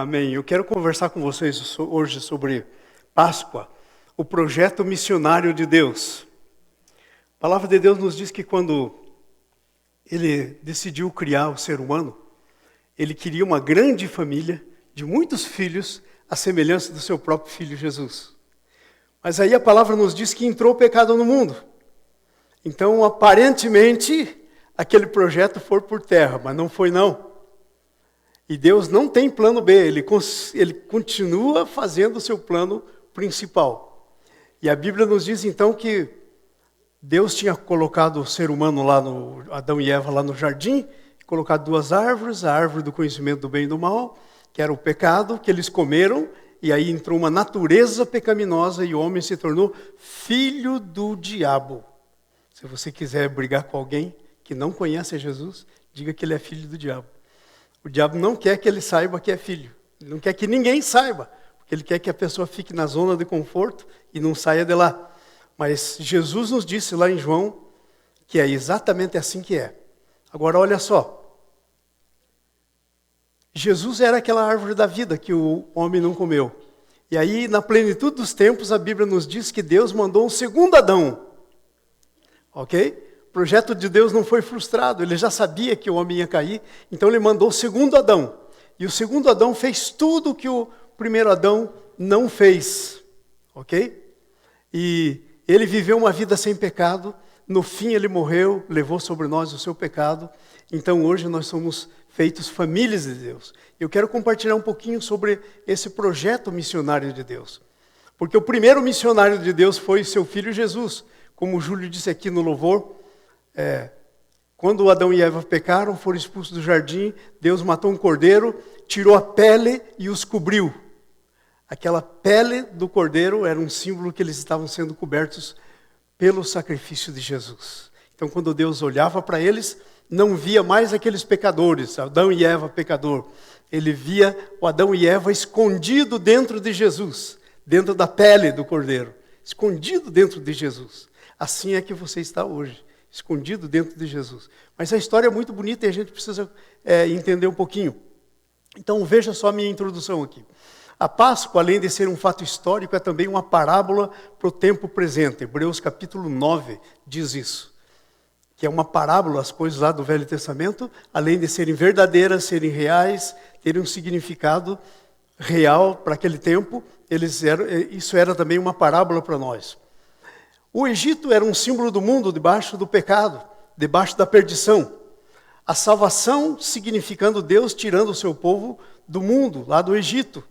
Amém. Eu quero conversar com vocês hoje sobre Páscoa, o projeto missionário de Deus. A palavra de Deus nos diz que quando Ele decidiu criar o ser humano, Ele queria uma grande família de muitos filhos, à semelhança do seu próprio Filho Jesus. Mas aí a palavra nos diz que entrou o pecado no mundo. Então, aparentemente, aquele projeto foi por terra, mas não foi não. E Deus não tem plano B, Ele continua fazendo o seu plano principal. E a Bíblia nos diz então que Deus tinha colocado o ser humano lá no Adão e Eva lá no jardim, colocado duas árvores, a árvore do conhecimento do bem e do mal, que era o pecado, que eles comeram, e aí entrou uma natureza pecaminosa e o homem se tornou filho do diabo. Se você quiser brigar com alguém que não conhece Jesus, diga que ele é filho do diabo. O diabo não quer que ele saiba que é filho. Ele não quer que ninguém saiba, porque ele quer que a pessoa fique na zona de conforto e não saia de lá. Mas Jesus nos disse lá em João que é exatamente assim que é. Agora olha só. Jesus era aquela árvore da vida que o homem não comeu. E aí, na plenitude dos tempos, a Bíblia nos diz que Deus mandou um segundo Adão. Ok? O projeto de Deus não foi frustrado. Ele já sabia que o homem ia cair. Então, Ele mandou o segundo Adão. E o segundo Adão fez tudo o que o primeiro Adão não fez. Ok? E ele viveu uma vida sem pecado. No fim, ele morreu, levou sobre nós o seu pecado. Então, hoje, nós somos feitos famílias de Deus. Eu quero compartilhar um pouquinho sobre esse projeto missionário de Deus. Porque o primeiro missionário de Deus foi seu filho Jesus. Como o Júlio disse aqui no louvor, quando Adão e Eva pecaram, foram expulsos do jardim, Deus matou um cordeiro, tirou a pele e os cobriu. Aquela pele do cordeiro era um símbolo que eles estavam sendo cobertos pelo sacrifício de Jesus. Então, quando Deus olhava para eles, não via mais aqueles pecadores, Adão e Eva pecador. Ele via o Adão e Eva escondido dentro de Jesus, dentro da pele do cordeiro, escondido dentro de Jesus. Assim é que você está hoje, escondido dentro de Jesus. Mas a história é muito bonita e a gente precisa entender um pouquinho. Então veja só a minha introdução aqui. A Páscoa, além de ser um fato histórico, é também uma parábola para o tempo presente. Hebreus capítulo 9 diz isso. Que é uma parábola, as coisas lá do Velho Testamento, além de serem verdadeiras, serem reais, terem um significado real para aquele tempo, isso era também uma parábola para nós. O Egito era um símbolo do mundo debaixo do pecado, debaixo da perdição. A salvação significando Deus tirando o seu povo do mundo, lá do Egito,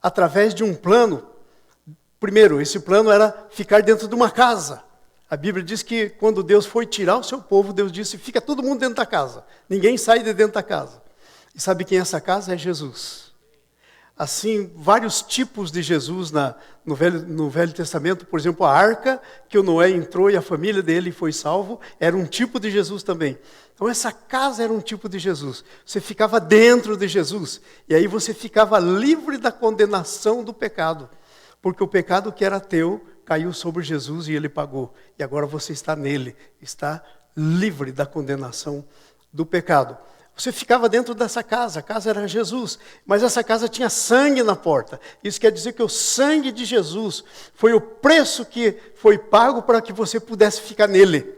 através de um plano. Primeiro, esse plano era ficar dentro de uma casa. A Bíblia diz que quando Deus foi tirar o seu povo, Deus disse, fica todo mundo dentro da casa. Ninguém sai de dentro da casa. E sabe quem é essa casa? É Jesus. Assim, vários tipos de Jesus no Velho Testamento. Por exemplo, a arca, que o Noé entrou e a família dele foi salvo, era um tipo de Jesus também. Então essa casa era um tipo de Jesus. Você ficava dentro de Jesus. E aí você ficava livre da condenação do pecado. Porque o pecado que era teu caiu sobre Jesus e ele pagou. E agora você está nele, está livre da condenação do pecado. Você ficava dentro dessa casa, a casa era Jesus, mas essa casa tinha sangue na porta. Isso quer dizer que o sangue de Jesus foi o preço que foi pago para que você pudesse ficar nele.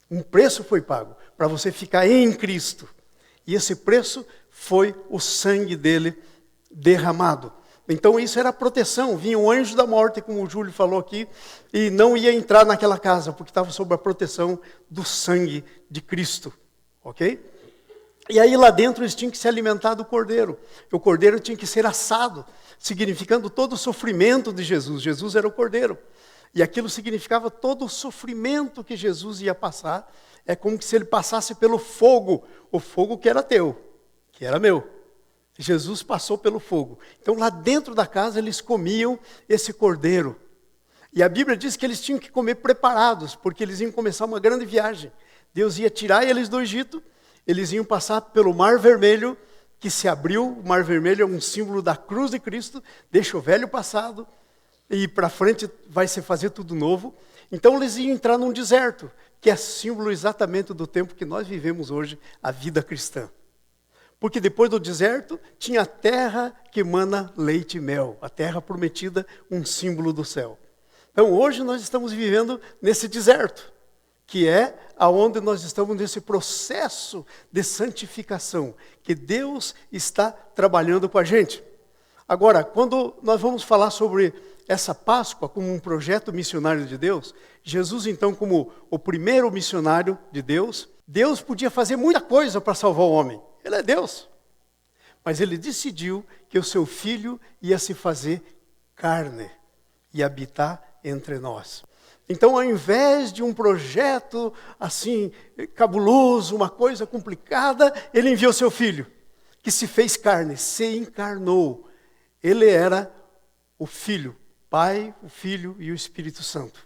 Um preço foi pago para você ficar em Cristo. E esse preço foi o sangue dele derramado. Então isso era proteção, vinha um anjo da morte, como o Júlio falou aqui, e não ia entrar naquela casa, porque estava sob a proteção do sangue de Cristo, ok? E aí lá dentro eles tinham que se alimentar do cordeiro, o cordeiro tinha que ser assado, significando todo o sofrimento de Jesus. Jesus era o cordeiro, e aquilo significava todo o sofrimento que Jesus ia passar, é como se ele passasse pelo fogo, o fogo que era teu, que era meu. Jesus passou pelo fogo. Então lá dentro da casa eles comiam esse cordeiro. E a Bíblia diz que eles tinham que comer preparados, porque eles iam começar uma grande viagem. Deus ia tirar eles do Egito, eles iam passar pelo Mar Vermelho, que se abriu. O Mar Vermelho é um símbolo da cruz de Cristo, deixa o velho passado, e para frente vai se fazer tudo novo. Então eles iam entrar num deserto, que é símbolo exatamente do tempo que nós vivemos hoje, a vida cristã. Porque depois do deserto, tinha a terra que emana leite e mel. A terra prometida, um símbolo do céu. Então hoje nós estamos vivendo nesse deserto, que é aonde nós estamos nesse processo de santificação, que Deus está trabalhando com a gente. Agora, quando nós vamos falar sobre essa Páscoa como um projeto missionário de Deus, Jesus então como o primeiro missionário de Deus, Deus podia fazer muita coisa para salvar o homem. Ele é Deus. Mas ele decidiu que o seu filho ia se fazer carne e habitar entre nós. Então, ao invés de um projeto assim, cabuloso, uma coisa complicada, ele enviou seu filho, que se fez carne, se encarnou. Ele era o Filho, Pai, o Filho e o Espírito Santo.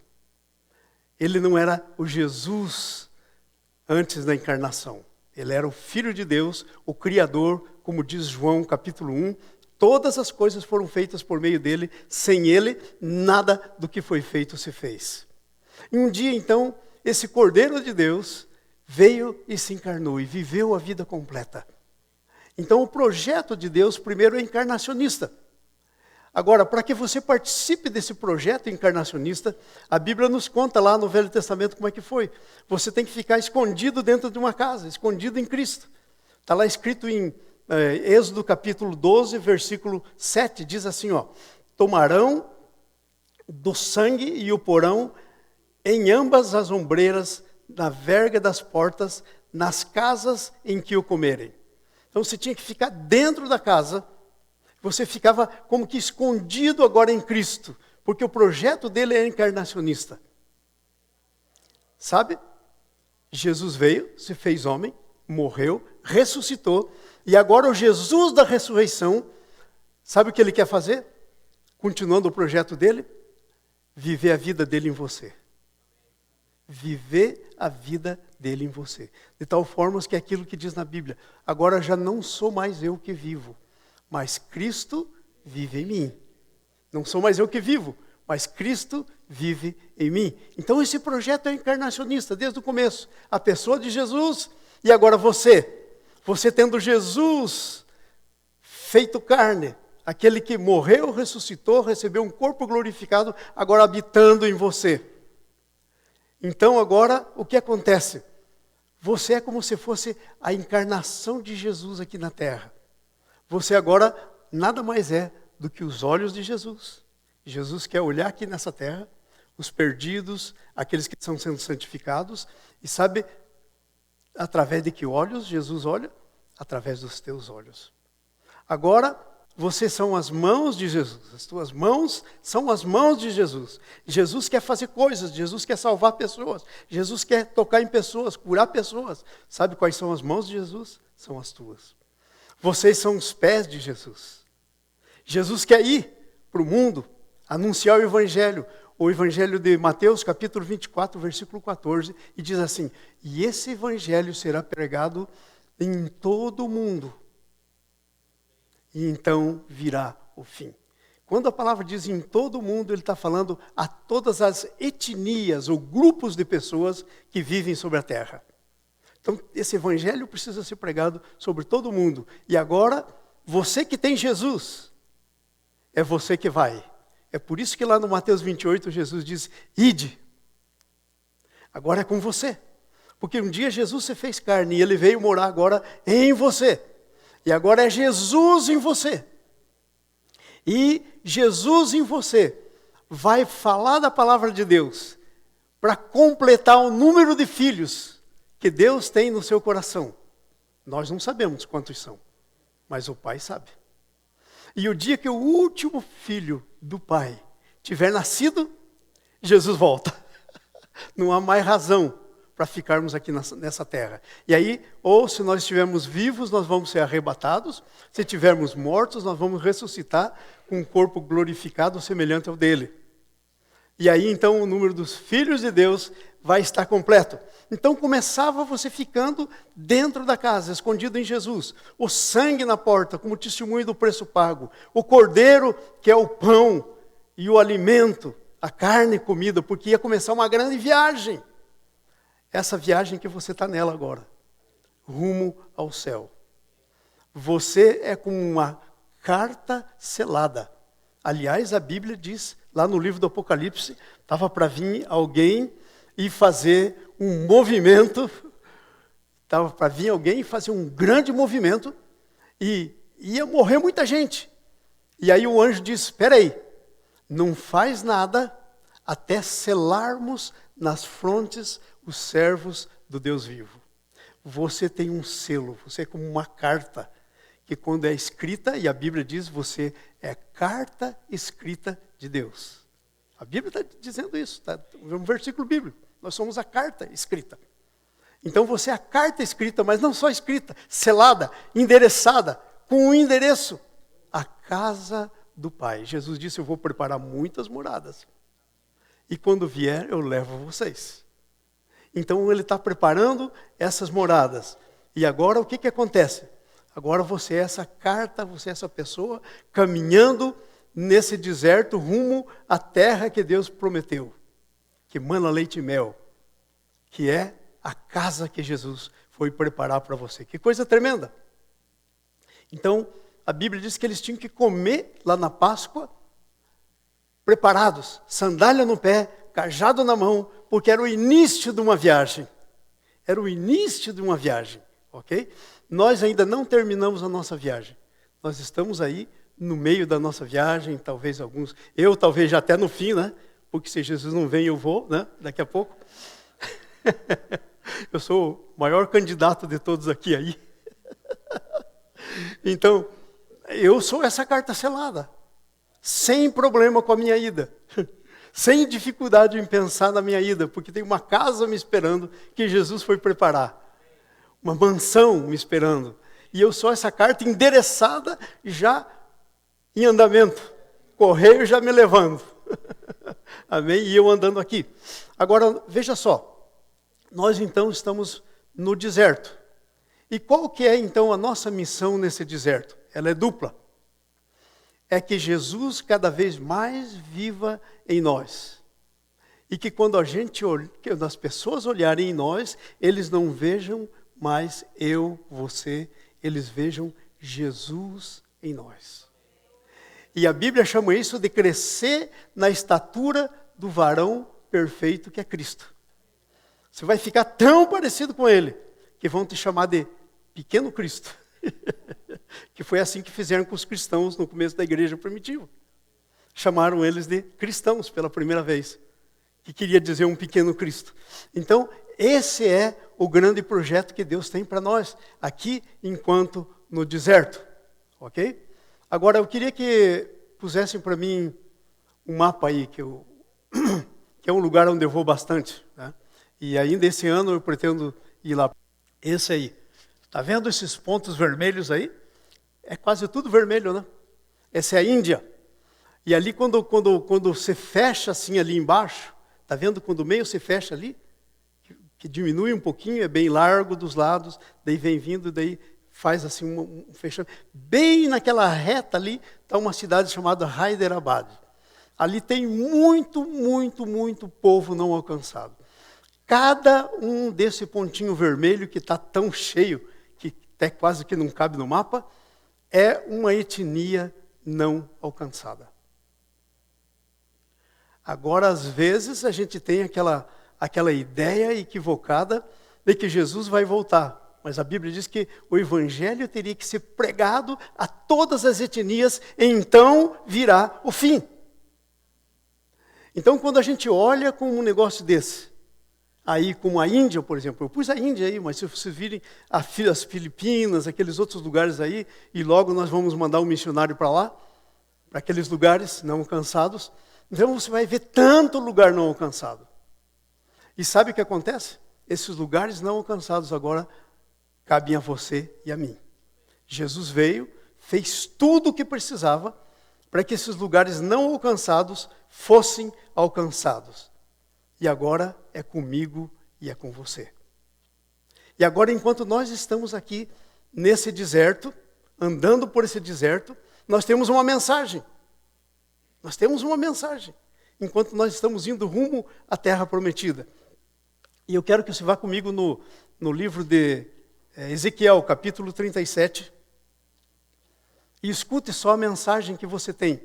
Ele não era o Jesus antes da encarnação. Ele era o Filho de Deus, o Criador, como diz João capítulo 1. Todas as coisas foram feitas por meio dele. Sem ele, nada do que foi feito se fez. E um dia, então, esse Cordeiro de Deus veio e se encarnou e viveu a vida completa. Então, o projeto de Deus, primeiro, é encarnacionista. Agora, para que você participe desse projeto encarnacionista, a Bíblia nos conta lá no Velho Testamento como é que foi. Você tem que ficar escondido dentro de uma casa, escondido em Cristo. Está lá escrito em Êxodo capítulo 12, versículo 7, diz assim, ó: tomarão do sangue e o porão em ambas as ombreiras, na verga das portas, nas casas em que o comerem. Então você tinha que ficar dentro da casa. Você ficava como que escondido agora em Cristo, porque o projeto dele é encarnacionista. Sabe? Jesus veio, se fez homem, morreu, ressuscitou, e agora o Jesus da ressurreição, sabe o que ele quer fazer? Continuando o projeto dele? Viver a vida dele em você. Viver a vida dele em você. De tal forma que é aquilo que diz na Bíblia: agora já não sou mais eu que vivo, mas Cristo vive em mim. Não sou mais eu que vivo, mas Cristo vive em mim. Então esse projeto é encarnacionista, desde o começo. A pessoa de Jesus e agora você. Você tendo Jesus feito carne, aquele que morreu, ressuscitou, recebeu um corpo glorificado, agora habitando em você. Então agora o que acontece? Você é como se fosse a encarnação de Jesus aqui na terra. Você agora nada mais é do que os olhos de Jesus. Jesus quer olhar aqui nessa terra, os perdidos, aqueles que estão sendo santificados, e sabe através de que olhos Jesus olha? Através dos teus olhos. Agora, vocês são as mãos de Jesus, as tuas mãos são as mãos de Jesus. Jesus quer fazer coisas, Jesus quer salvar pessoas, Jesus quer tocar em pessoas, curar pessoas. Sabe quais são as mãos de Jesus? São as tuas. Vocês são os pés de Jesus. Jesus quer ir para o mundo, anunciar o Evangelho. O Evangelho de Mateus, capítulo 24, versículo 14, e diz assim: e esse Evangelho será pregado em todo o mundo, e então virá o fim. Quando a palavra diz em todo o mundo, ele está falando a todas as etnias ou grupos de pessoas que vivem sobre a terra. Então, esse Evangelho precisa ser pregado sobre todo o mundo. E agora, você que tem Jesus, é você que vai. É por isso que lá no Mateus 28, Jesus diz: ide. Agora é com você. Porque um dia Jesus se fez carne e ele veio morar agora em você. E agora é Jesus em você. E Jesus em você vai falar da palavra de Deus para completar o número de filhos que Deus tem no seu coração. Nós não sabemos quantos são, mas o Pai sabe. E o dia que o último filho do Pai tiver nascido, Jesus volta. Não há mais razão para ficarmos aqui nessa terra. E aí, ou se nós estivermos vivos, nós vamos ser arrebatados. Se estivermos mortos, nós vamos ressuscitar com um corpo glorificado semelhante ao dele. E aí, então, o número dos filhos de Deus vai estar completo. Então, começava você ficando dentro da casa, escondido em Jesus. O sangue na porta, como testemunho do preço pago. O cordeiro, que é o pão e o alimento, a carne comida, porque ia começar uma grande viagem. Essa viagem que você está nela agora, rumo ao céu. Você é como uma carta selada. Aliás, a Bíblia diz, lá no livro do Apocalipse, estava para vir alguém e fazer um movimento, estava para vir alguém e fazer um grande movimento, e ia morrer muita gente. E aí o anjo disse, espera aí, não faz nada até selarmos nas frontes os servos do Deus vivo. Você tem um selo, você é como uma carta, que quando é escrita, e a Bíblia diz, você é carta escrita de Deus. A Bíblia está dizendo isso, tá? É um versículo bíblico. Nós somos a carta escrita. Então você é a carta escrita, mas não só escrita, selada, endereçada, com um endereço, a casa do Pai. Jesus disse, eu vou preparar muitas moradas. E quando vier, eu levo vocês. Então ele está preparando essas moradas. E agora o que acontece? Agora você é essa carta, você é essa pessoa caminhando nesse deserto rumo à terra que Deus prometeu, que mana leite e mel, que é a casa que Jesus foi preparar para você. Que coisa tremenda! Então, a Bíblia diz que eles tinham que comer lá na Páscoa, preparados, sandália no pé, cajado na mão, porque era o início de uma viagem. Era o início de uma viagem, ok? Nós ainda não terminamos a nossa viagem. Nós estamos aí no meio da nossa viagem, talvez alguns, eu talvez já até no fim, né? Porque se Jesus não vem, eu vou, né? Daqui a pouco. Eu sou o maior candidato de todos aqui aí. Então, eu sou essa carta selada, sem problema com a minha ida, sem dificuldade em pensar na minha ida, porque tem uma casa me esperando que Jesus foi preparar, uma mansão me esperando, e eu sou essa carta endereçada já em andamento, correio já me levando, amém? E eu andando aqui. Agora, veja só, nós então estamos no deserto. E qual que é então a nossa missão nesse deserto? Ela é dupla. É que Jesus cada vez mais viva em nós. E que quando quando as pessoas olharem em nós, eles não vejam mais eu, você, eles vejam Jesus em nós. E a Bíblia chama isso de crescer na estatura do varão perfeito que é Cristo. Você vai ficar tão parecido com Ele, que vão te chamar de pequeno Cristo. Que foi assim que fizeram com os cristãos no começo da igreja primitiva. Chamaram eles de cristãos pela primeira vez, que queria dizer um pequeno Cristo. Então, esse é o grande projeto que Deus tem para nós, aqui enquanto no deserto. Ok? Agora, eu queria que pusessem para mim um mapa aí, que é um lugar onde eu vou bastante, né? E ainda esse ano eu pretendo ir lá. Esse aí. Está vendo esses pontos vermelhos aí? É quase tudo vermelho, né? Essa é a Índia. E ali quando você fecha assim ali embaixo, está vendo quando o meio se fecha ali? Que diminui um pouquinho, é bem largo dos lados, daí vem vindo, daí faz assim um fechamento. Bem naquela reta ali está uma cidade chamada Hyderabad. Ali tem muito, muito, muito povo não alcançado. Cada um desse pontinho vermelho que está tão cheio, que até quase que não cabe no mapa, é uma etnia não alcançada. Agora, às vezes, a gente tem aquela ideia equivocada de que Jesus vai voltar. Mas a Bíblia diz que o Evangelho teria que ser pregado a todas as etnias, e então virá o fim. Então, quando a gente olha com um negócio desse, aí como a Índia, por exemplo, eu pus a Índia aí, mas se vocês virem as Filipinas, aqueles outros lugares aí, e logo nós vamos mandar um missionário para lá, para aqueles lugares não alcançados, então você vai ver tanto lugar não alcançado. E sabe o que acontece? Esses lugares não alcançados agora cabem a você e a mim. Jesus veio, fez tudo o que precisava para que esses lugares não alcançados fossem alcançados. E agora é comigo e é com você. E agora, enquanto nós estamos aqui nesse deserto, andando por esse deserto, nós temos uma mensagem. Nós temos uma mensagem, enquanto nós estamos indo rumo à terra prometida. E eu quero que você vá comigo no livro de Ezequiel, capítulo 37. E escute só a mensagem que você tem.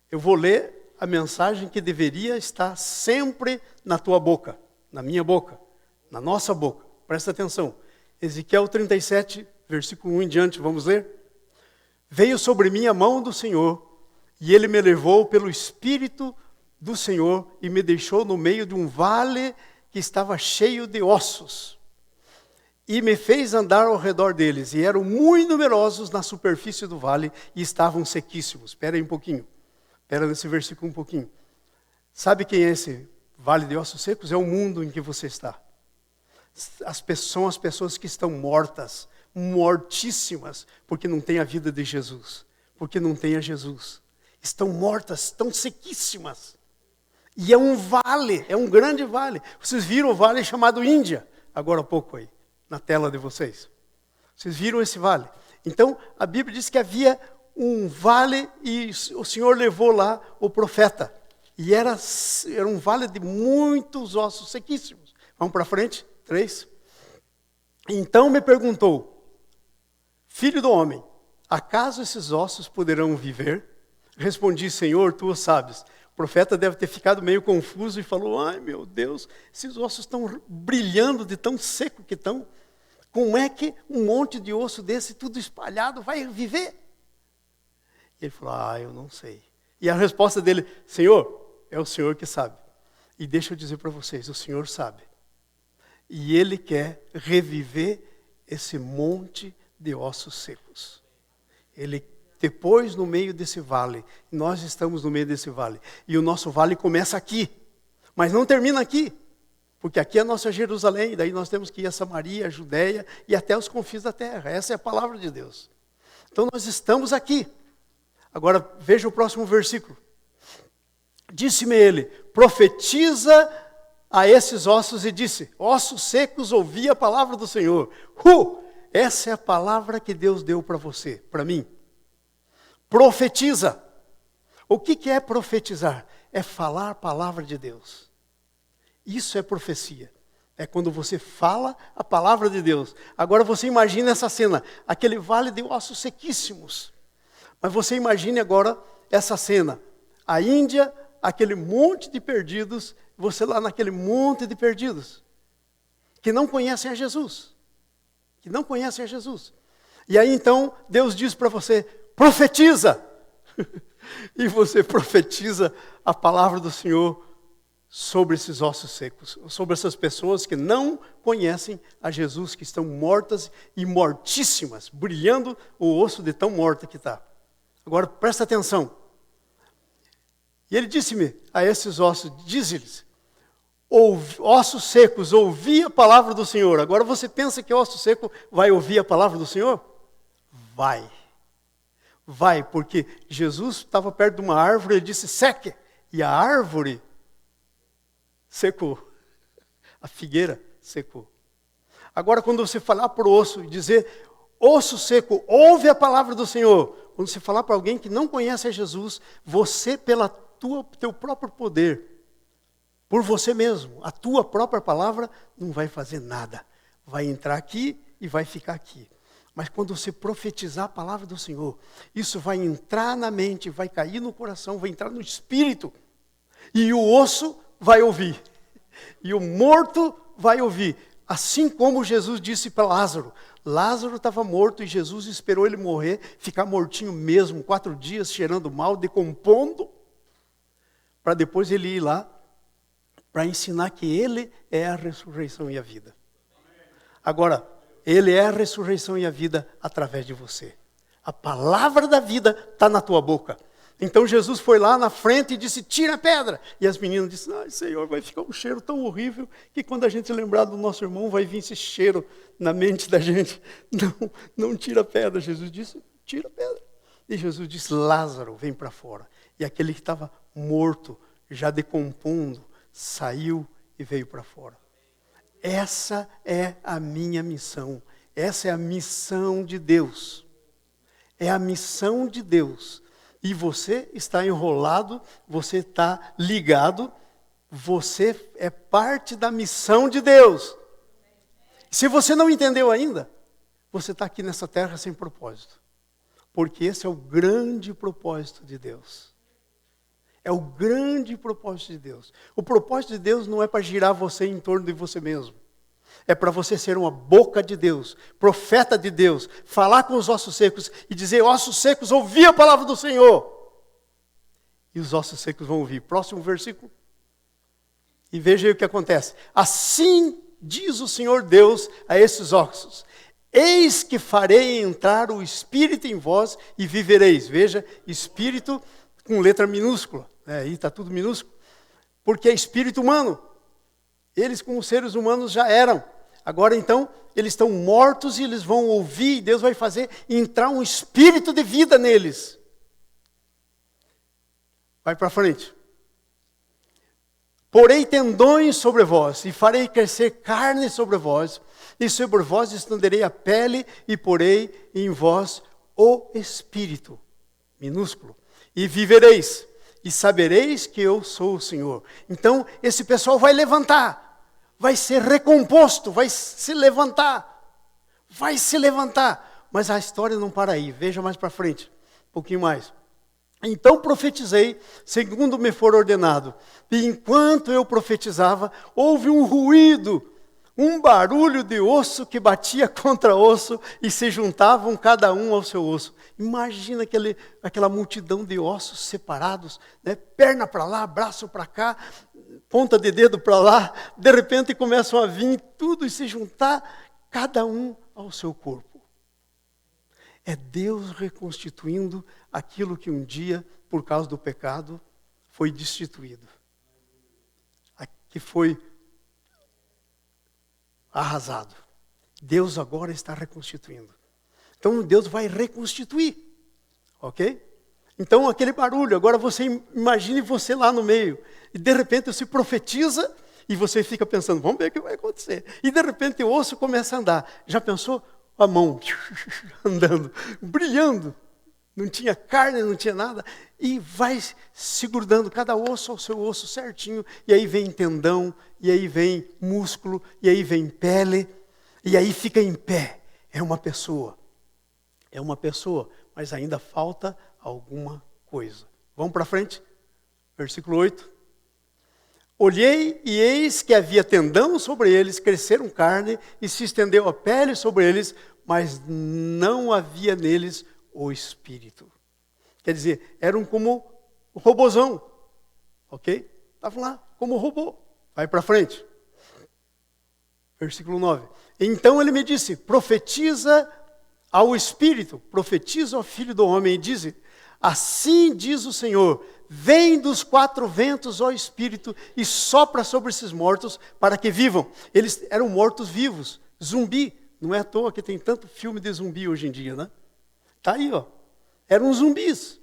Eu vou ler a mensagem que deveria estar sempre na tua boca, na minha boca, na nossa boca. Presta atenção. Ezequiel 37, versículo 1 em diante, vamos ler? Veio sobre mim a mão do Senhor, e ele me levou pelo Espírito do Senhor e me deixou no meio de um vale que estava cheio de ossos. E me fez andar ao redor deles, e eram muito numerosos na superfície do vale, e estavam sequíssimos. Espera aí um pouquinho. Espera nesse versículo um pouquinho. Sabe quem é esse vale de ossos secos? É o mundo em que você está. São as pessoas que estão mortas, mortíssimas, porque não têm a vida de Jesus. Porque não têm a Jesus. Estão mortas, estão sequíssimas. E é um vale, é um grande vale. Vocês viram o vale chamado Índia, agora há pouco aí, na tela de vocês. Vocês viram esse vale? Então, a Bíblia diz que havia um vale e o Senhor levou lá o profeta. E era um vale de muitos ossos sequíssimos. Vamos para frente? 3. Então me perguntou, filho do homem, acaso esses ossos poderão viver? Respondi, Senhor, tu o sabes. O profeta deve ter ficado meio confuso e falou, ai meu Deus, esses ossos estão brilhando de tão seco que estão. Como é que um monte de osso desse, tudo espalhado, vai viver? Ele falou, eu não sei. E a resposta dele, Senhor, é o Senhor que sabe. E deixa eu dizer para vocês, o Senhor sabe. E Ele quer reviver esse monte de ossos secos. Ele depois no meio desse vale, nós estamos no meio desse vale. E o nosso vale começa aqui, mas não termina aqui. Porque aqui é a nossa Jerusalém, daí nós temos que ir a Samaria, a Judéia e até os confins da terra. Essa é a palavra de Deus. Então nós estamos aqui. Agora veja o próximo versículo. Disse-me ele, profetiza a esses ossos e disse, ossos secos, ouvi a palavra do Senhor. Essa é a palavra que Deus deu para você, para mim. Profetiza. O que é profetizar? É falar a palavra de Deus. Isso é profecia. É quando você fala a palavra de Deus. Agora você imagina essa cena, aquele vale de ossos sequíssimos. Mas você imagine agora essa cena. A Índia, aquele monte de perdidos, você lá naquele monte de perdidos, que não conhecem a Jesus. Que não conhecem a Jesus. E aí então, Deus diz para você, profetiza! E você profetiza a palavra do Senhor sobre esses ossos secos, sobre essas pessoas que não conhecem a Jesus, que estão mortas e mortíssimas, brilhando o osso de tão morta que está. Agora presta atenção. E ele disse-me a esses ossos, diz-lhes, ossos secos, ouvi a palavra do Senhor. Agora você pensa que osso seco vai ouvir a palavra do Senhor? Vai. Vai, porque Jesus estava perto de uma árvore e ele disse, seque. E a árvore secou. A figueira secou. Agora, quando você falar para o osso e dizer, osso seco, ouve a palavra do Senhor. Quando você falar para alguém que não conhece a Jesus, você, pelo teu próprio poder, por você mesmo, a tua própria palavra, não vai fazer nada. Vai entrar aqui e vai ficar aqui. Mas quando você profetizar a palavra do Senhor, isso vai entrar na mente, vai cair no coração, vai entrar no espírito. E o osso vai ouvir. E o morto vai ouvir. Assim como Jesus disse para Lázaro. Lázaro estava morto e Jesus esperou ele morrer, ficar mortinho mesmo, 4 dias, cheirando mal, decompondo, para depois ele ir lá, para ensinar que ele é a ressurreição e a vida. Agora, ele é a ressurreição e a vida através de você. A palavra da vida está na tua boca. Então Jesus foi lá na frente e disse, tira a pedra. E as meninas disseram, ai Senhor, vai ficar um cheiro tão horrível, que quando a gente lembrar do nosso irmão, vai vir esse cheiro na mente da gente. Não tira a pedra. Jesus disse, tira a pedra. E Jesus disse, Lázaro, vem para fora. E aquele que estava morto, já decompondo, saiu e veio para fora. Essa é a minha missão. Essa é a missão de Deus. É a missão de Deus. E você está enrolado, você está ligado, você é parte da missão de Deus. Se você não entendeu ainda, você está aqui nessa terra sem propósito. Porque esse é o grande propósito de Deus. É o grande propósito de Deus. O propósito de Deus não é para girar você em torno de você mesmo. É para você ser uma boca de Deus, profeta de Deus, falar com os ossos secos e dizer: ossos secos, ouvi a palavra do Senhor. E os ossos secos vão ouvir. Próximo versículo. E veja aí o que acontece. Assim diz o Senhor Deus a esses ossos: eis que farei entrar o Espírito em vós e vivereis. Veja, Espírito com letra minúscula. Aí está tudo minúsculo. Porque é Espírito humano. Eles como seres humanos já eram. Agora então, eles estão mortos e eles vão ouvir. E Deus vai fazer entrar um Espírito de vida neles. Vai para frente. Porei tendões sobre vós, e farei crescer carne sobre vós, e sobre vós estenderei a pele, e porei em vós o Espírito, minúsculo, e vivereis, e sabereis que eu sou o Senhor. Então, esse pessoal vai levantar, vai ser recomposto, vai se levantar, mas a história não para aí, veja mais para frente, um pouquinho mais. Então profetizei, segundo me for ordenado. E enquanto eu profetizava, houve um ruído, um barulho de osso que batia contra osso e se juntavam cada um ao seu osso. Imagina aquela multidão de ossos separados, né? Perna para lá, braço para cá, ponta de dedo para lá. De repente começam a vir tudo e se juntar, cada um ao seu corpo. É Deus reconstituindo aquilo que um dia, por causa do pecado, foi destituído. Que foi arrasado. Deus agora está reconstituindo. Então Deus vai reconstituir. Ok? Então aquele barulho, agora você imagine você lá no meio. E de repente você profetiza e você fica pensando, vamos ver o que vai acontecer. E de repente o osso começa a andar. Já pensou? A mão andando, brilhando, não tinha carne, não tinha nada, e vai se grudando cada osso ao seu osso certinho, e aí vem tendão, e aí vem músculo, e aí vem pele, e aí fica em pé. É uma pessoa, mas ainda falta alguma coisa. Vamos para frente, versículo 8. Olhei e eis que havia tendão sobre eles, cresceram carne e se estendeu a pele sobre eles, mas não havia neles o Espírito. Quer dizer, eram como robozão, ok? Estavam lá como robô. Vai para frente. Versículo 9. Então ele me disse, profetiza ao Espírito, profetiza ao Filho do Homem e diz, assim diz o Senhor, vem dos quatro ventos, ó Espírito, e sopra sobre esses mortos para que vivam. Eles eram mortos vivos, zumbi. Não é à toa que tem tanto filme de zumbi hoje em dia, né? Está aí, ó. Eram zumbis.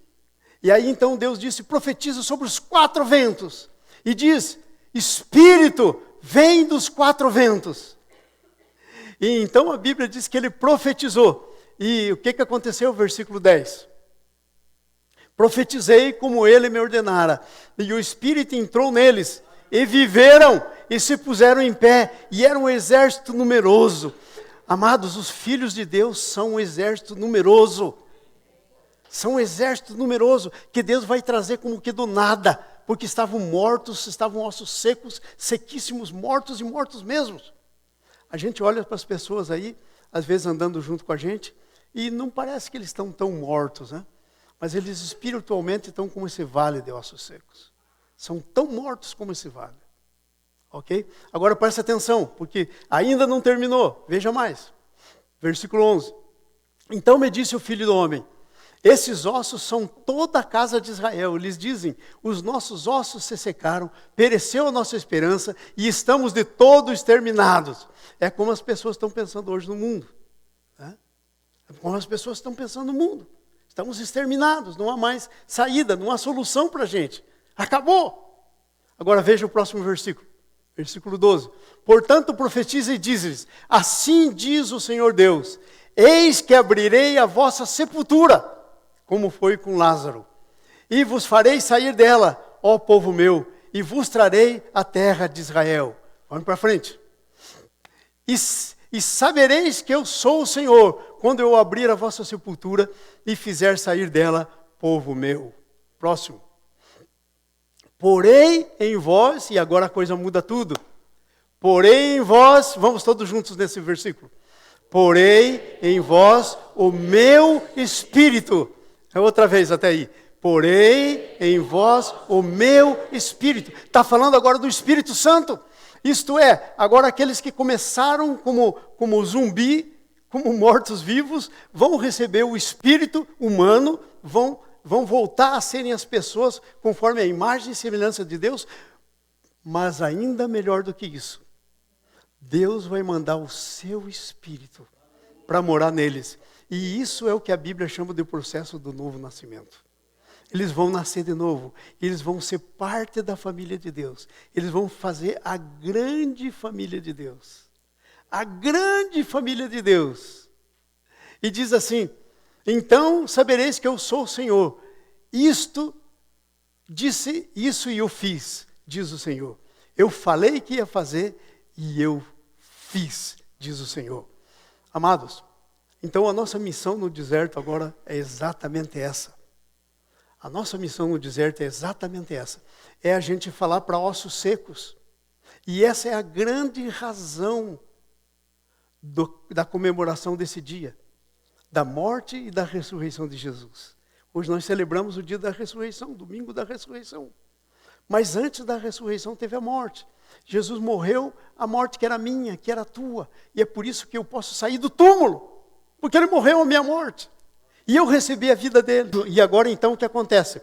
E aí então Deus disse, profetiza sobre os quatro ventos. E diz, Espírito, vem dos quatro ventos. E então a Bíblia diz que ele profetizou. E o que aconteceu? Versículo 10. Profetizei como ele me ordenara, e o Espírito entrou neles, e viveram, e se puseram em pé, e era um exército numeroso. Amados, os filhos de Deus são um exército numeroso. São um exército numeroso, que Deus vai trazer como que do nada, porque estavam mortos, estavam ossos secos, sequíssimos, mortos e mortos mesmos. A gente olha para as pessoas aí, às vezes andando junto com a gente, e não parece que eles estão tão mortos, né? Mas eles espiritualmente estão como esse vale de ossos secos. São tão mortos como esse vale. Ok? Agora preste atenção, porque ainda não terminou. Veja mais. Versículo 11. Então me disse o Filho do Homem, esses ossos são toda a casa de Israel. Eles dizem, os nossos ossos se secaram, pereceu a nossa esperança e estamos de todo exterminados. É como as pessoas estão pensando hoje no mundo. Né? É como as pessoas estão pensando no mundo. Estamos exterminados, não há mais saída, não há solução para a gente. Acabou. Agora veja o próximo versículo. Versículo 12. Portanto profetiza e diz-lhes, assim diz o Senhor Deus, eis que abrirei a vossa sepultura, como foi com Lázaro, e vos farei sair dela, ó povo meu, e vos trarei a terra de Israel. Vamos para frente. E sabereis que eu sou o Senhor, quando eu abrir a vossa sepultura e fizer sair dela povo meu. Próximo. Porém em vós, e agora a coisa muda tudo. Porém em vós, vamos todos juntos nesse versículo. Porém em vós o meu Espírito. Outra vez até aí. Porém em vós o meu Espírito. Está falando agora do Espírito Santo. Isto é, agora aqueles que começaram como zumbi, como mortos-vivos, vão receber o Espírito humano, vão voltar a serem as pessoas conforme a imagem e semelhança de Deus, mas ainda melhor do que isso. Deus vai mandar o seu Espírito para morar neles. E isso é o que a Bíblia chama de processo do novo nascimento. Eles vão nascer de novo, eles vão ser parte da família de Deus. Eles vão fazer a grande família de Deus. A grande família de Deus. E diz assim, então sabereis que eu sou o Senhor. Disse isso e eu fiz, diz o Senhor. Eu falei que ia fazer e eu fiz, diz o Senhor. Amados, então a nossa missão no deserto agora é exatamente essa. A nossa missão no deserto é exatamente essa. É a gente falar para ossos secos. E essa é a grande razão da comemoração desse dia. Da morte e da ressurreição de Jesus. Hoje nós celebramos o dia da ressurreição, domingo da ressurreição. Mas antes da ressurreição teve a morte. Jesus morreu, a morte que era minha, que era tua. E é por isso que eu posso sair do túmulo. Porque ele morreu a minha morte. E eu recebi a vida dele. E agora então o que acontece?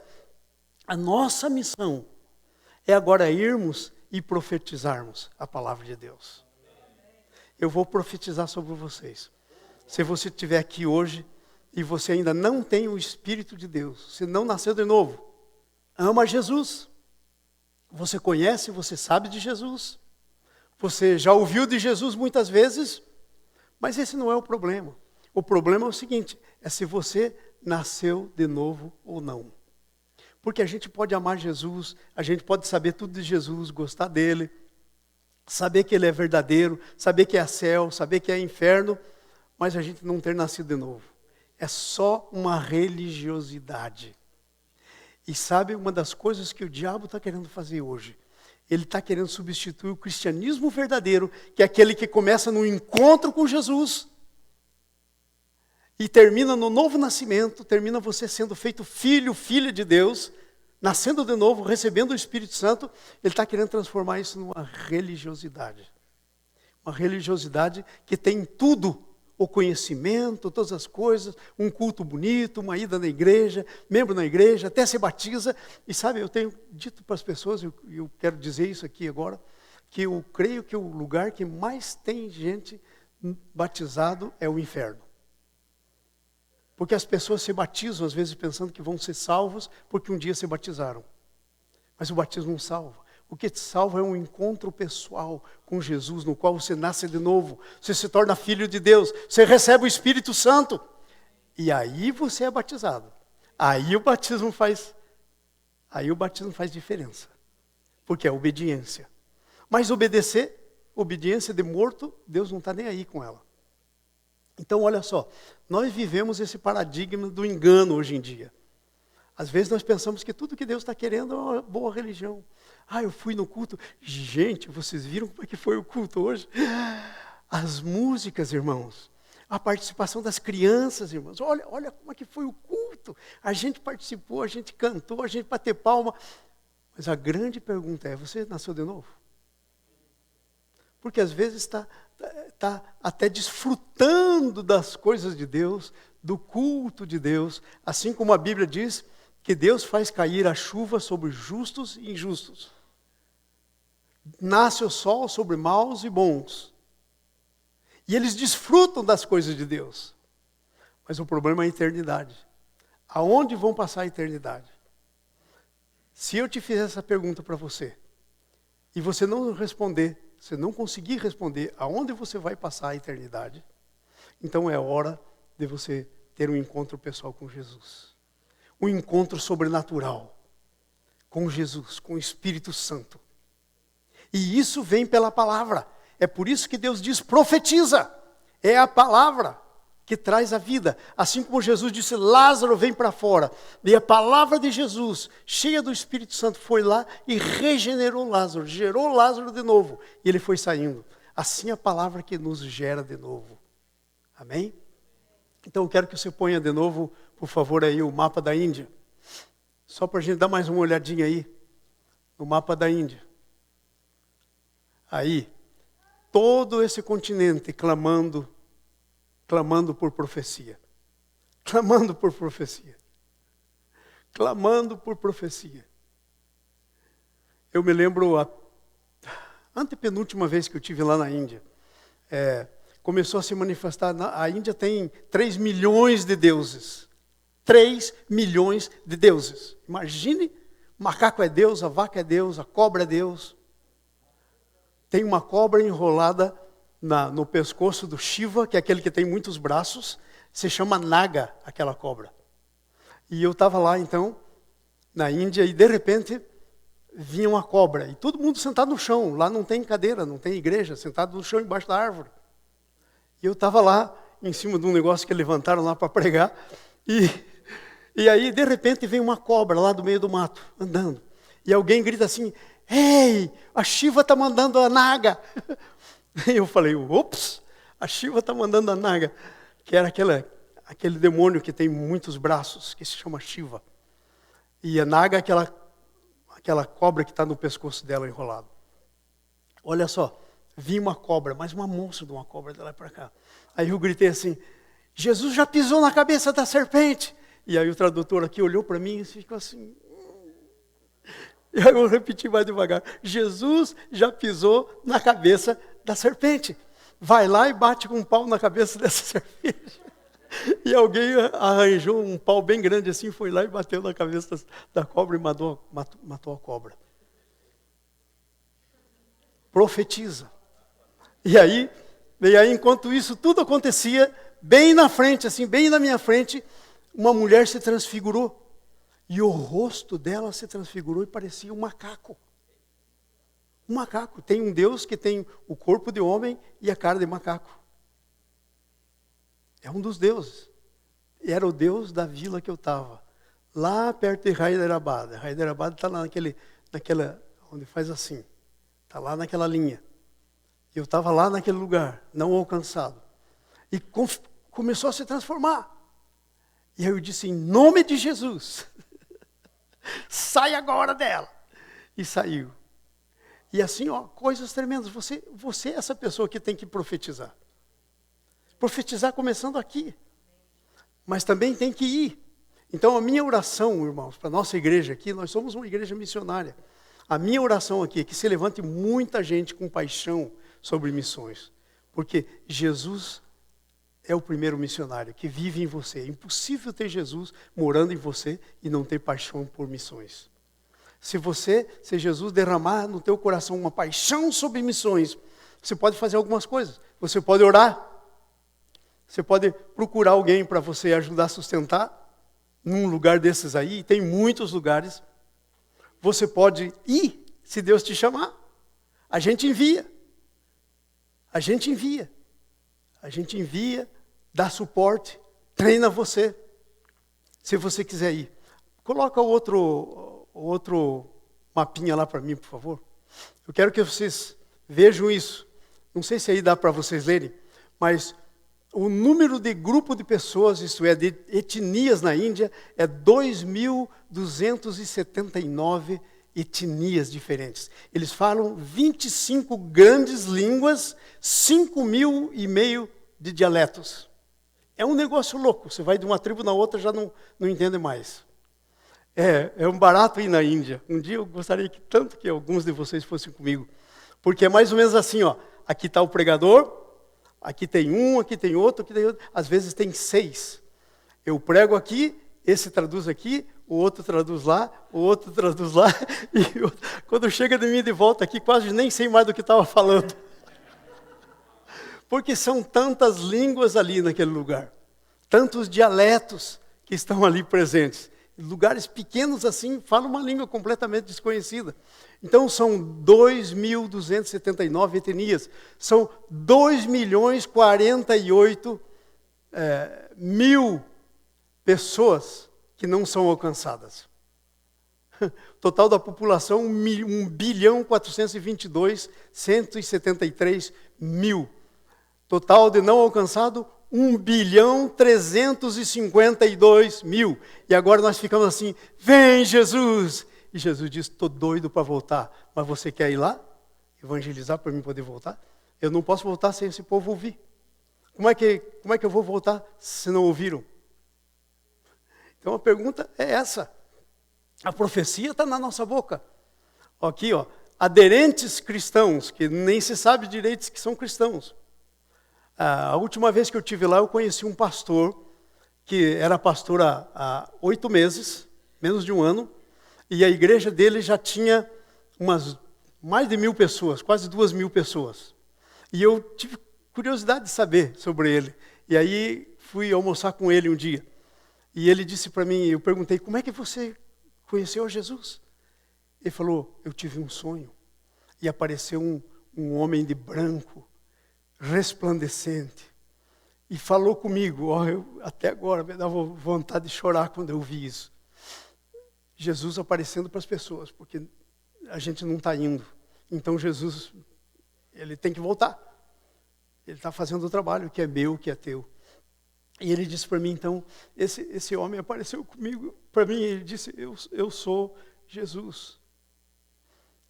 A nossa missão é agora irmos e profetizarmos a palavra de Deus. Eu vou profetizar sobre vocês. Se você estiver aqui hoje e você ainda não tem o Espírito de Deus, você não nasceu de novo, ama Jesus, você conhece, você sabe de Jesus, você já ouviu de Jesus muitas vezes, mas esse não é o problema. O problema é o seguinte, é se você nasceu de novo ou não. Porque a gente pode amar Jesus, a gente pode saber tudo de Jesus, gostar dele, saber que ele é verdadeiro, saber que é céu, saber que é inferno, mas a gente não ter nascido de novo. É só uma religiosidade. E sabe uma das coisas que o diabo está querendo fazer hoje? Ele está querendo substituir o cristianismo verdadeiro, que é aquele que começa no encontro com Jesus, e termina no novo nascimento, termina você sendo feito filho, filha de Deus, nascendo de novo, recebendo o Espírito Santo. Ele está querendo transformar isso numa religiosidade. Uma religiosidade que tem tudo, o conhecimento, todas as coisas, um culto bonito, uma ida na igreja, membro na igreja, até se batiza. E sabe, eu tenho dito para as pessoas, e eu quero dizer isso aqui agora, que eu creio que o lugar que mais tem gente batizado é o inferno. Porque as pessoas se batizam, às vezes, pensando que vão ser salvos, porque um dia se batizaram. Mas o batismo não salva. O que te salva é um encontro pessoal com Jesus, no qual você nasce de novo. Você se torna filho de Deus. Você recebe o Espírito Santo. E aí você é batizado. Aí o batismo faz diferença. Porque é obediência. Mas obediência de morto, Deus não está nem aí com ela. Então, olha só, nós vivemos esse paradigma do engano hoje em dia. Às vezes nós pensamos que tudo que Deus está querendo é uma boa religião. Eu fui no culto. Gente, vocês viram como é que foi o culto hoje? As músicas, irmãos. A participação das crianças, irmãos. Olha como é que foi o culto. A gente participou, a gente cantou, a gente bateu palma. Mas a grande pergunta é, você nasceu de novo? Porque às vezes está até desfrutando das coisas de Deus, do culto de Deus, assim como a Bíblia diz que Deus faz cair a chuva sobre justos e injustos. Nasce o sol sobre maus e bons. E eles desfrutam das coisas de Deus. Mas o problema é a eternidade. Aonde vão passar a eternidade? Se eu te fizer essa pergunta para você, e você não responder, se não conseguir responder aonde você vai passar a eternidade, então é hora de você ter um encontro pessoal com Jesus. Um encontro sobrenatural com Jesus, com o Espírito Santo. E isso vem pela palavra. É por isso que Deus diz, profetiza. É a palavra que traz a vida. Assim como Jesus disse, Lázaro vem para fora. E a palavra de Jesus, cheia do Espírito Santo, foi lá e regenerou Lázaro, gerou Lázaro de novo. E ele foi saindo. Assim a palavra que nos gera de novo. Amém? Então eu quero que você ponha de novo, por favor, aí o mapa da Índia. Só para a gente dar mais uma olhadinha aí. No mapa da Índia. Aí, todo esse continente clamando por profecia. Clamando por profecia. Clamando por profecia. Eu me lembro, a antepenúltima vez que eu estive lá na Índia, começou a se manifestar, a Índia tem 3 milhões de deuses. 3 milhões de deuses. Imagine, o macaco é Deus, a vaca é Deus, a cobra é Deus. Tem uma cobra enrolada no pescoço do Shiva, que é aquele que tem muitos braços, se chama Naga, aquela cobra. E eu estava lá, então, na Índia, e de repente, vinha uma cobra, e todo mundo sentado no chão, lá não tem cadeira, não tem igreja, sentado no chão, embaixo da árvore. E eu estava lá, em cima de um negócio que levantaram lá para pregar, e aí, de repente, vem uma cobra lá do meio do mato, andando. E alguém grita assim, ei, a Shiva está mandando a Naga. E eu falei, ops, a Shiva está mandando a Naga, que era aquele demônio que tem muitos braços, que se chama Shiva. E a Naga é aquela cobra que está no pescoço dela enrolado. Olha só, vi uma cobra, mas uma monstro de uma cobra de lá para cá. Aí eu gritei assim, Jesus já pisou na cabeça da serpente. E aí o tradutor aqui olhou para mim e ficou assim. E aí eu repeti mais devagar, Jesus já pisou na cabeça da serpente. Vai lá e bate com um pau na cabeça dessa serpente. E alguém arranjou um pau bem grande assim, foi lá e bateu na cabeça da cobra e matou a cobra. Profetiza. E aí, enquanto isso tudo acontecia, bem na frente, assim, bem na minha frente, uma mulher se transfigurou. E o rosto dela se transfigurou e parecia um macaco. Um macaco. Tem um Deus que tem o corpo de homem e a cara de macaco. É um dos deuses. Era o Deus da vila que eu estava. Lá perto de Hyderabad. Hyderabad está lá naquela, onde faz assim. Está lá naquela linha. Eu estava lá naquele lugar, não alcançado. E começou a se transformar. E aí eu disse, em nome de Jesus, sai agora dela. E saiu. E assim, ó, coisas tremendas. Você é essa pessoa que tem que profetizar. Profetizar começando aqui. Mas também tem que ir. Então a minha oração, irmãos, para a nossa igreja aqui, nós somos uma igreja missionária. A minha oração aqui é que se levante muita gente com paixão sobre missões. Porque Jesus é o primeiro missionário que vive em você. É impossível ter Jesus morando em você e não ter paixão por missões. Se Jesus derramar no teu coração uma paixão sobre missões, você pode fazer algumas coisas. Você pode orar. Você pode procurar alguém para você ajudar a sustentar num lugar desses aí. Tem muitos lugares. Você pode ir, se Deus te chamar. A gente envia. A gente envia. A gente envia, dá suporte, treina você. Se você quiser ir. Coloca o outro mapinha lá para mim, por favor. Eu quero que vocês vejam isso. Não sei se aí dá para vocês lerem, mas o número de grupo de pessoas, isto é, de etnias na Índia, é 2.279 etnias diferentes. Eles falam 25 grandes línguas, 5.500 de dialetos. É um negócio louco. Você vai de uma tribo na outra, já não entende mais. É um barato ir na Índia. Um dia eu gostaria tanto que alguns de vocês fossem comigo. Porque é mais ou menos assim, ó. Aqui está o pregador, aqui tem um, aqui tem outro, aqui tem outro. Às vezes tem 6. Eu prego aqui, esse traduz aqui, o outro traduz lá, o outro traduz lá. E quando chega de mim de volta aqui, quase nem sei mais do que estava falando. Porque são tantas línguas ali naquele lugar. Tantos dialetos que estão ali presentes. lugares pequenos assim, falam uma língua completamente desconhecida. Então são 2.279 etnias, são 2.048.000 pessoas que não são alcançadas. Total da população, 1.422.173.000. Total de não alcançado, 1.352.000. E agora nós ficamos assim, vem Jesus! E Jesus diz, estou doido para voltar. Mas você quer ir lá? Evangelizar para mim poder voltar? Eu não posso voltar sem esse povo ouvir. Como é que eu vou voltar se não ouviram? Então a pergunta é essa. A profecia está na nossa boca. Aqui, ó, aderentes cristãos, que nem se sabe direito que são cristãos. A última vez que eu estive lá, eu conheci um pastor, que era pastor há 8 meses, menos de um ano, e a igreja dele já tinha mais de 1.000 pessoas, quase 2.000 pessoas. E eu tive curiosidade de saber sobre ele. E aí fui almoçar com ele um dia. E ele disse para mim, eu perguntei, como é que você conheceu a Jesus? Ele falou, eu tive um sonho. E apareceu um homem de branco, resplandecente. E falou comigo, até agora me dava vontade de chorar quando eu vi isso. Jesus aparecendo para as pessoas, porque a gente não está indo. Então Jesus, ele tem que voltar. Ele está fazendo o trabalho que é meu, que é teu. E ele disse para mim, então, esse homem apareceu comigo, para mim, ele disse, eu sou Jesus.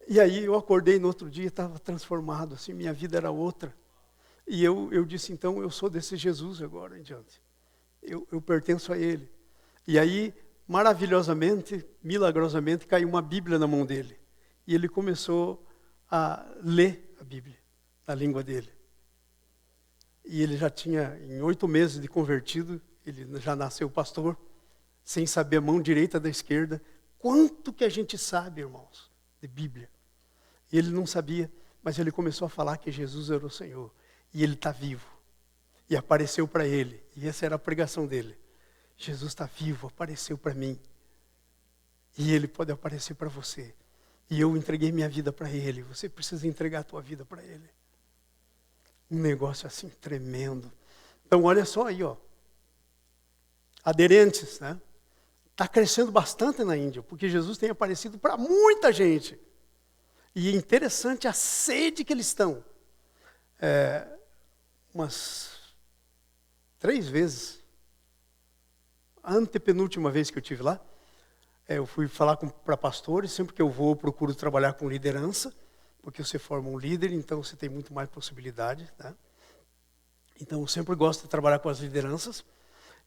E aí eu acordei no outro dia, estava transformado, assim, minha vida era outra. E eu disse, então, eu sou desse Jesus agora em diante. Eu pertenço a ele. E aí, maravilhosamente, milagrosamente, caiu uma Bíblia na mão dele. E ele começou a ler a Bíblia, na língua dele. E ele já tinha, em 8 meses de convertido, ele já nasceu pastor, sem saber a mão direita da esquerda. Quanto que a gente sabe, irmãos, de Bíblia? E ele não sabia, mas ele começou a falar que Jesus era o Senhor. E ele está vivo. E apareceu para ele. E essa era a pregação dele. Jesus está vivo, apareceu para mim. E ele pode aparecer para você. E eu entreguei minha vida para ele. Você precisa entregar a tua vida para ele. Um negócio assim tremendo. Então olha só aí, ó. Aderentes, né? Está crescendo bastante na Índia, porque Jesus tem aparecido para muita gente. E é interessante a sede que eles estão. Umas 3 vezes. A antepenúltima vez que eu estive lá, eu fui falar para pastores. Sempre que eu vou, eu procuro trabalhar com liderança, porque você forma um líder, então você tem muito mais possibilidade, né? Então eu sempre gosto de trabalhar com as lideranças.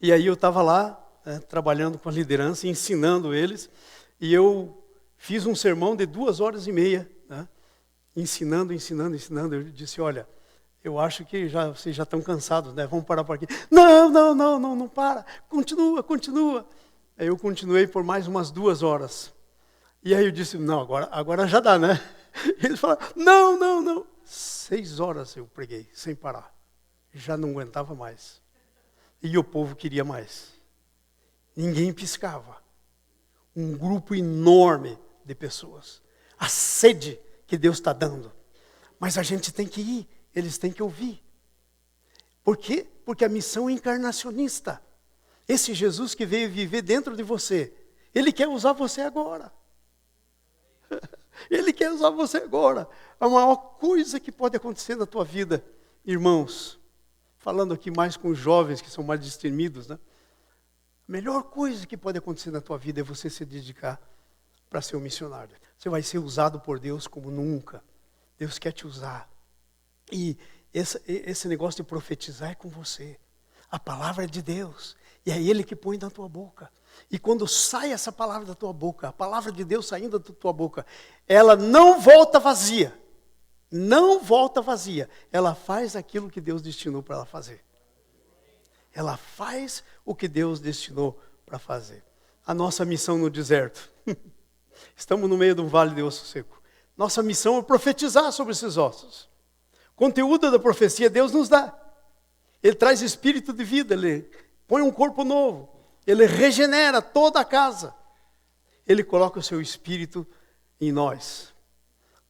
E aí eu estava lá, né, trabalhando com a liderança, ensinando eles. E eu fiz um sermão de 2h30, né, ensinando. Eu disse, olha, eu acho que vocês já estão cansados, né? Vamos parar por aqui. Não para. Continua. Aí eu continuei por mais umas 2 horas. E aí eu disse, não, agora já dá, né? E eles falaram, não. 6 horas eu preguei, sem parar. Já não aguentava mais. E o povo queria mais. Ninguém piscava. Um grupo enorme de pessoas. A sede que Deus está dando. Mas a gente tem que ir. Eles têm que ouvir. Por quê? Porque a missão é encarnacionista. Esse Jesus que veio viver dentro de você, ele quer usar você agora. Ele quer usar você agora. A maior coisa que pode acontecer na tua vida, irmãos, falando aqui mais com os jovens que são mais destemidos, né? A melhor coisa que pode acontecer na tua vida é você se dedicar para ser um missionário. Você vai ser usado por Deus como nunca. Deus quer te usar. E esse negócio de profetizar é com você. A palavra é de Deus. E é Ele que põe na tua boca. E quando sai essa palavra da tua boca, a palavra de Deus saindo da tua boca, ela não volta vazia. Não volta vazia. Ela faz aquilo que Deus destinou para ela fazer. Ela faz o que Deus destinou para fazer. A nossa missão no deserto. Estamos no meio de um vale de osso seco. Nossa missão é profetizar sobre esses ossos. Conteúdo da profecia Deus nos dá. Ele traz espírito de vida, Ele põe um corpo novo. Ele regenera toda a casa. Ele coloca o seu Espírito em nós,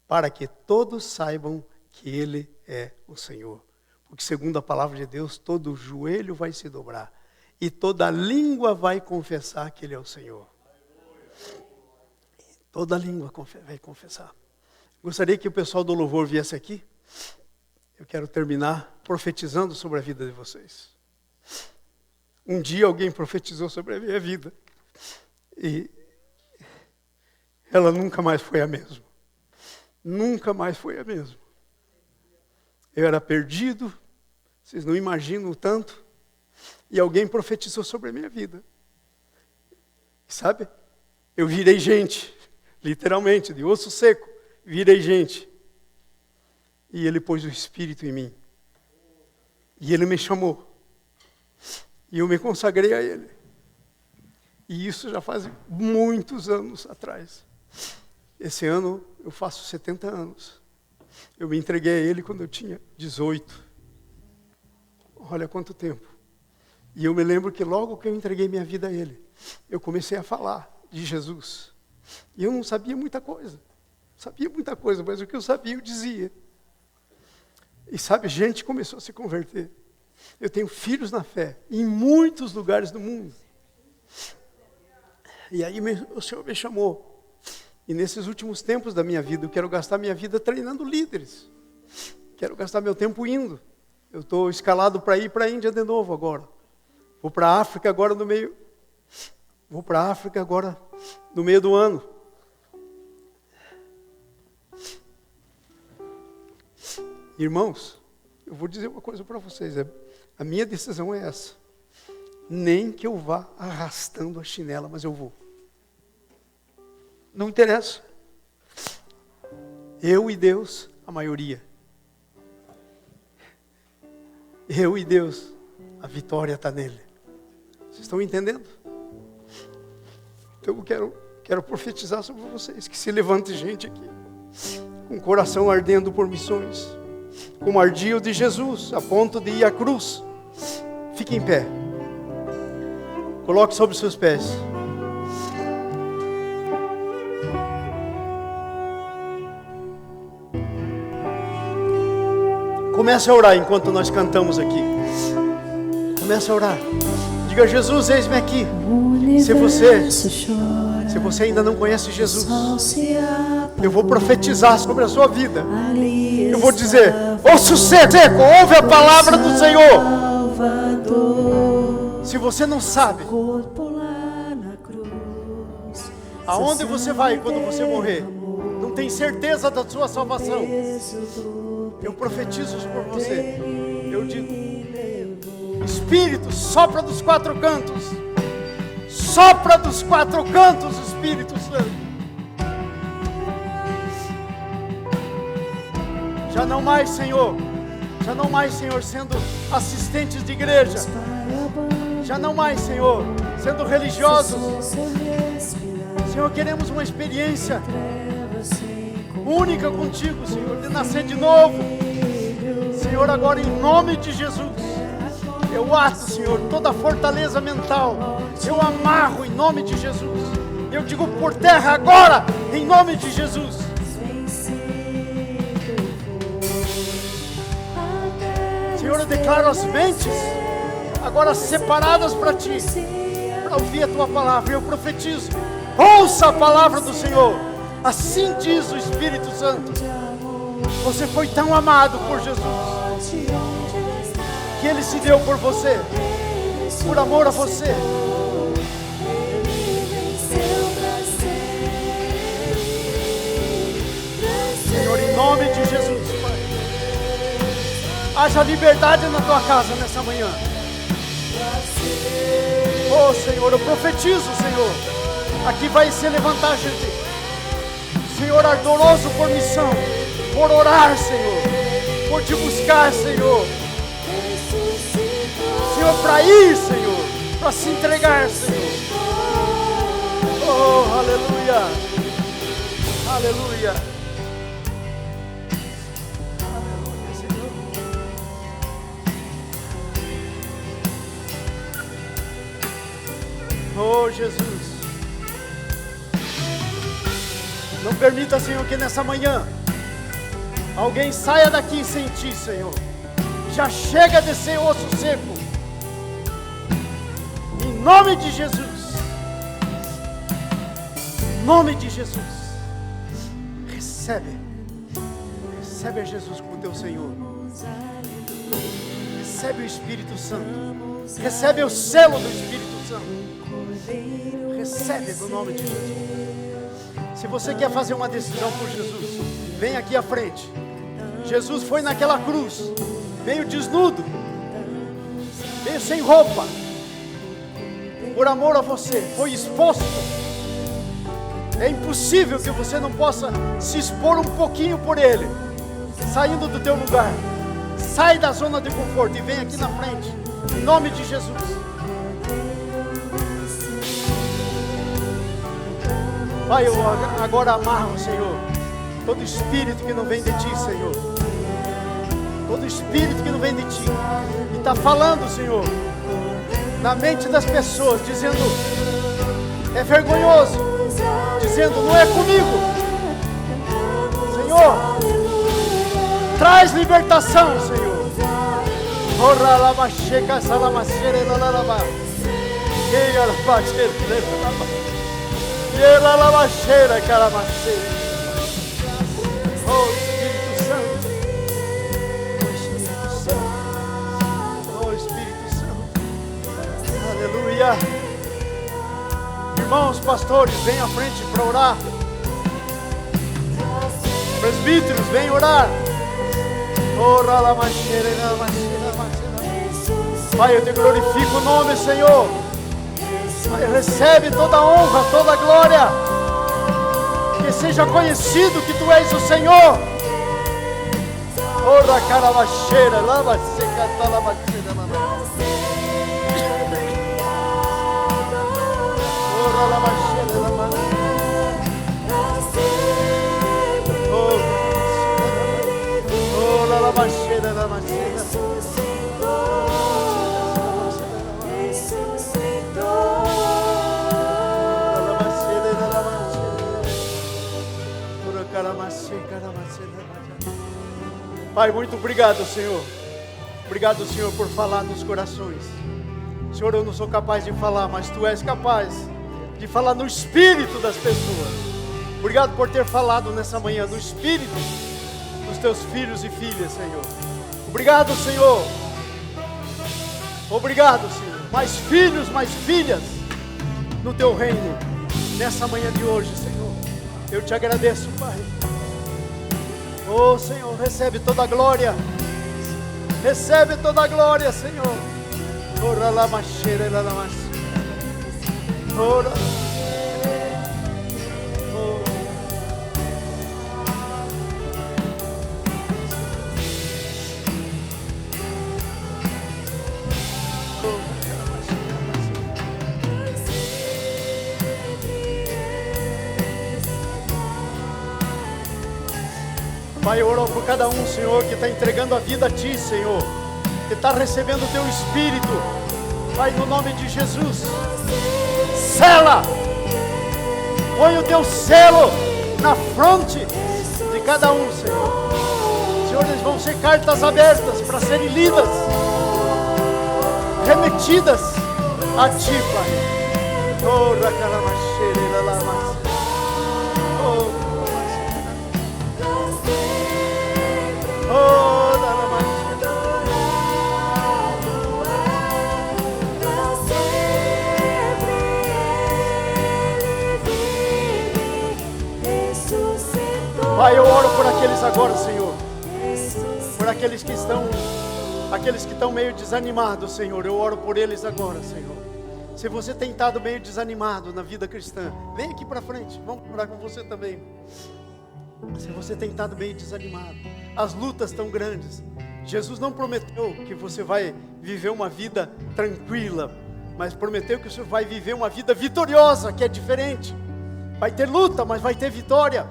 para que todos saibam que Ele é o Senhor. Porque segundo a palavra de Deus, todo joelho vai se dobrar e toda língua vai confessar que Ele é o Senhor. Toda língua vai confessar. Gostaria que o pessoal do louvor viesse aqui. Eu quero terminar profetizando sobre a vida de vocês. Um dia alguém profetizou sobre a minha vida e ela nunca mais foi a mesma. Nunca mais foi a mesma. Eu era perdido, vocês não imaginam o tanto, e alguém profetizou sobre a minha vida. Sabe? Eu virei gente, literalmente, de osso seco, virei gente. E Ele pôs o Espírito em mim. E Ele me chamou. E eu me consagrei a Ele. E isso já faz muitos anos atrás. Esse ano eu faço 70 anos. Eu me entreguei a Ele quando eu tinha 18. Olha quanto tempo. E eu me lembro que logo que eu entreguei minha vida a Ele, eu comecei a falar de Jesus. E eu não sabia muita coisa. Sabia muita coisa, mas o que eu sabia eu dizia. E sabe, gente começou a se converter. Eu tenho filhos na fé, em muitos lugares do mundo. E aí o Senhor me chamou. E nesses últimos tempos da minha vida, eu quero gastar minha vida treinando líderes. Quero gastar meu tempo indo. Eu estou escalado para ir para a Índia de novo agora. Vou para a África agora no meio. Vou para a África agora no meio do ano. Irmãos, eu vou dizer uma coisa para vocês. A minha decisão é essa. Nem que eu vá arrastando a chinela, mas eu vou. Não interessa. Eu e Deus, a maioria. Eu e Deus, a vitória está nele. Vocês estão entendendo? Então eu quero profetizar sobre vocês, que se levante gente aqui, com o coração ardendo por missões, como ardia o de Jesus, a ponto de ir à cruz. Fique em pé. Coloque sobre os seus pés. Comece a orar enquanto nós cantamos aqui. Comece a orar. Diga: Jesus, eis-me aqui. Se você ainda não conhece Jesus, eu vou profetizar sobre a sua vida. Eu vou dizer: ouça o seco, ouve a palavra do Senhor. Se você não sabe aonde você vai quando você morrer, não tem certeza da sua salvação, eu profetizo por você. Eu digo: Espírito, sopra dos quatro cantos. Sopra dos quatro cantos, Espírito Santo. Já não mais, Senhor. Já não mais, Senhor, sendo assistentes de igreja. Já não mais, Senhor, sendo religiosos. Senhor, queremos uma experiência única contigo, Senhor, de nascer de novo. Senhor, agora em nome de Jesus, eu ato, Senhor, toda fortaleza mental, eu amarro em nome de Jesus. Eu digo por terra agora, em nome de Jesus. Senhor, eu declaro as mentes agora separadas para Ti, para ouvir a Tua palavra. Eu profetizo: ouça a palavra do Senhor. Assim diz o Espírito Santo. Você foi tão amado por Jesus, que Ele se deu por você, por amor a você. Senhor, em nome de Jesus, Pai, haja liberdade na tua casa nessa manhã. Oh, Senhor, eu profetizo, Senhor, aqui vai se levantar gente, Senhor, ardoroso por missão, por orar, Senhor, por te buscar, Senhor. Senhor, para ir, Senhor, para se entregar, Senhor. Oh, aleluia, aleluia. Aleluia, Senhor. Oh, Jesus. Não permita, Senhor, que nessa manhã alguém saia daqui sem Ti, Senhor. Já chega de ser osso seco. Em nome de Jesus. Em nome de Jesus. Recebe a Jesus como Teu Senhor. Recebe o Espírito Santo. Recebe o selo do Espírito Santo. Recebe no nome de Jesus. Se você quer fazer uma decisão por Jesus, vem aqui à frente. Jesus foi naquela cruz, meio desnudo, meio sem roupa, por amor a você, foi exposto. É impossível que você não possa se expor um pouquinho por Ele, saindo do teu lugar. Sai da zona de conforto e vem aqui na frente, em nome de Jesus. Pai, eu agora amarro, Senhor, todo espírito que não vem de Ti, Senhor. Todo espírito que não vem de Ti. E está falando, Senhor, na mente das pessoas, dizendo, é vergonhoso. Dizendo, não é comigo. Senhor, traz libertação, Senhor. Ora lava checa, salamaceira, lalava. Queira lava cheira, e ela lavacheira, caramaceira. Oh Espírito Santo. Oh Espírito Santo. Oh Espírito Santo. Aleluia. Irmãos, pastores, venham à frente para orar. Presbíteros, venham orar. Ora lavacheira, lavacheira. Pai, eu te glorifico o nome, Senhor. Recebe toda a honra, toda a glória. Que seja conhecido que Tu és o Senhor. Ora caravacheira, lava seca, talavacheira, ora lavacheira, lava. Ora lavacheira, lavacheira. Pai, muito obrigado, Senhor. Obrigado, Senhor, por falar nos corações. Senhor, eu não sou capaz de falar, mas Tu és capaz de falar no espírito das pessoas. Obrigado por ter falado nessa manhã no espírito dos Teus filhos e filhas, Senhor. Obrigado, Senhor. Obrigado, Senhor. Mais filhos, mais filhas no Teu reino nessa manhã de hoje, Senhor. Eu Te agradeço, Pai. Oh, Senhor, recebe toda a glória. Recebe toda a glória, Senhor. Ora lá, macheira, lá, lá, macheira. Ora. Pai, eu oro por cada um, Senhor, que está entregando a vida a Ti, Senhor, que está recebendo o Teu Espírito. Pai, no nome de Jesus, sela, põe o Teu selo na fronte de cada um, Senhor. Senhor, eles vão ser cartas abertas para serem lidas, remetidas a Ti, Pai. Oh, racalamacheira, lamacheira. Oh, Pai, eu oro por aqueles agora, Senhor, por aqueles que estão meio desanimados, Senhor. Eu oro por eles agora, Senhor. Se você tem estado meio desanimado na vida cristã, vem aqui para frente, vamos orar com você também. Se você tem estado meio desanimado, as lutas tão grandes, Jesus não prometeu que você vai viver uma vida tranquila, mas prometeu que você vai viver uma vida vitoriosa, que é diferente. Vai ter luta, mas vai ter vitória.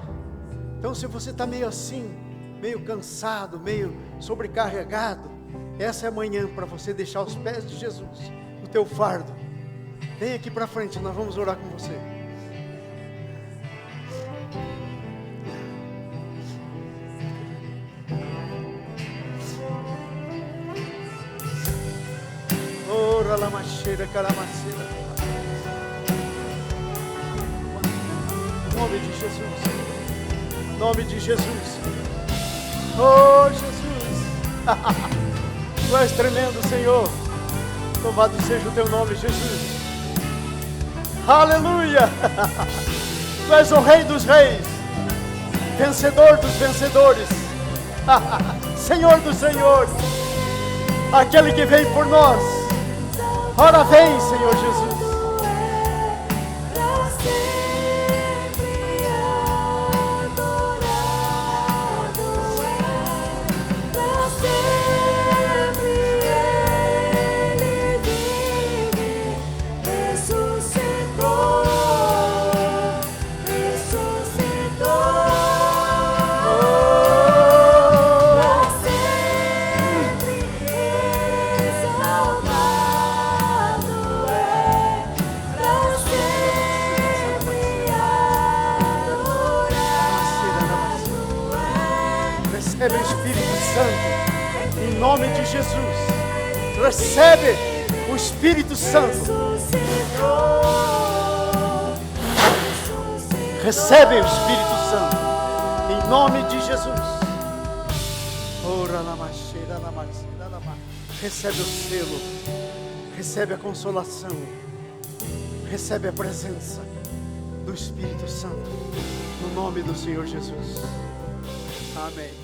Então, se você está meio assim, meio cansado, meio sobrecarregado, essa é a manhã para você deixar aos pés de Jesus o teu fardo. Vem aqui para frente, nós vamos orar com você. Ora la macheira, calamaceira. Em nome de Jesus. Em nome de Jesus. Oh, Jesus. Tu és tremendo, Senhor. Louvado seja o teu nome, Jesus. Aleluia. Tu és o Rei dos Reis. Vencedor dos vencedores. Senhor dos senhores. Aquele que vem por nós. Ora vem, Senhor Jesus. Recebe o Espírito Santo, em nome de Jesus. Recebe o Espírito Santo. Recebe o Espírito Santo, em nome de Jesus. Recebe o selo, recebe a consolação, recebe a presença do Espírito Santo, no nome do Senhor Jesus. Amém.